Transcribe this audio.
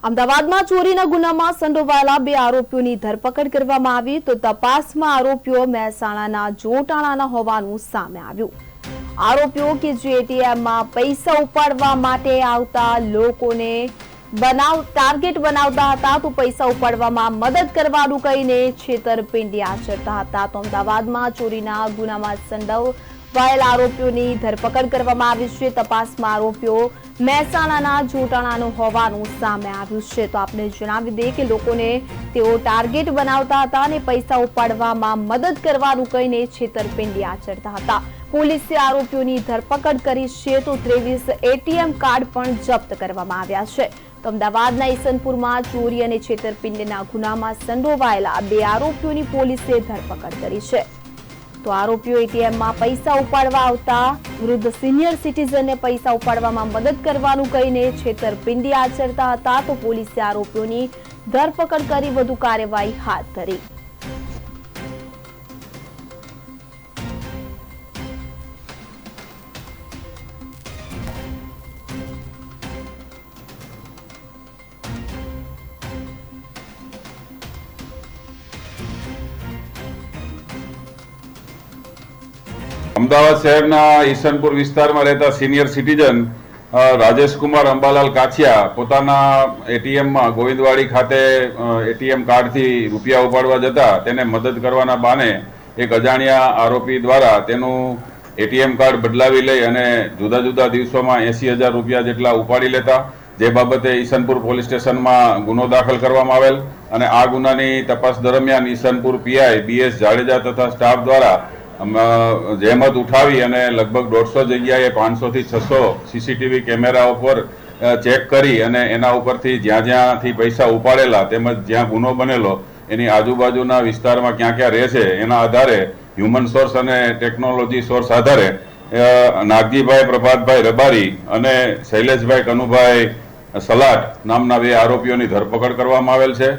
અમદાવાદમાં ચોરીના ગુનામાં સંડોવાયેલા 2 આરોપીઓની ધરપકડ કરવામાં આવી તો તપાસમાં આરોપીઓ મહેસાણાના જોટાણાના હોવાનું સામે આવ્યું। આરોપીઓ કે જે એટીએમમાં પૈસા ઉપાડવા માટે આવતા લોકોને ટાર્ગેટ બનાવતા હતા તો પૈસા ઉપાડવામાં મદદ કરવાનું કહીને છેતરપિંડી આચરતા હતા। તો અમદાવાદમાં ચોરીના ગુનામાં સંડોવાયેલા આરોપીઓની ધરપકડ કરવામાં આવી છે। તપાસમાં આરોપીઓ મહેસાણાના જોટાણાનો હોવાનું સામે આવ્યું છે। તો આપને જણાવી દઈએ કે લોકોને તેઓ ટાર્ગેટ બનાવતા હતા અને પૈસા ઉપાડવામાં મદદ કરવાનું કહીને છેતરપિંડી આચરતા હતા। પોલીસે આરોપીઓની ધરપકડ કરી છે તો 23 એટીએમ કાર્ડ પણ જપ્ત કરવામાં આવ્યા છે। તો અમદાવાદના ઈસનપુરમાં ચોરી અને છેતરપિંડીના ગુનામાં સંડોવાયેલા 2 આરોપીઓની પોલીસે ધરપકડ કરી છે। તો આરોપીઓ એટીએમમાં પૈસા ઉપાડવા આવતા વૃદ્ધ સિનિયર સિટીઝનને પૈસા ઉપાડવામાં મદદ કરવાનું કહીને છેતરપિંડી આચરતા હતા। તો પોલીસે આરોપીઓની ધરપકડ કરી વધુ કાર્યવાહી હાથ ધરી। અમદાવાદ શહેરના ઈસનપુર વિસ્તારમાં રહેતા સિનિયર સિટીઝન રાજેશકુમાર અંબાલાલ કાછિયા પોતાના એટીએમમાં ગોવિંદવાડી ખાતે એટીએમ કાર્ડથી રૂપિયા ઉપાડવા જતા તેને મદદ કરવાના બહાને એક અજાણ્યા આરોપી દ્વારા તેનું એટીએમ કાર્ડ બદલાવી લઈ અને જુદા જુદા દિવસોમાં 80,000 રૂપિયા જેટલા ઉપાડી લેતા, જે બાબતે ઈસનપુર પોલીસ સ્ટેશનમાં ગુનો દાખલ કરવામાં આવેલ અને આ ગુનાની તપાસ દરમિયાન ઈસનપુર પીઆઈ BS જાડેજા તથા સ્ટાફ દ્વારા જહેમત ઉઠાવી અને લગભગ 150 જગ્યાએ 500 થી 600 સીસીટીવી કેમેરાઓ પર ચેક કરી અને એના ઉપરથી જ્યાં જ્યાંથી પૈસા ઉપાડેલા તેમજ જ્યાં ગુનો બનેલો એની આજુબાજુના વિસ્તારમાં ક્યાં ક્યાં રહે છે એના આધારે હ્યુમન સોર્સ અને ટેકનોલોજી સોર્સ આધારે નાગજીભાઈ પ્રભાતભાઈ રબારી અને શૈલેષભાઈ કનુભાઈ સલાટ નામના 2 આરોપીઓની ધરપકડ કરવામાં આવેલ છે।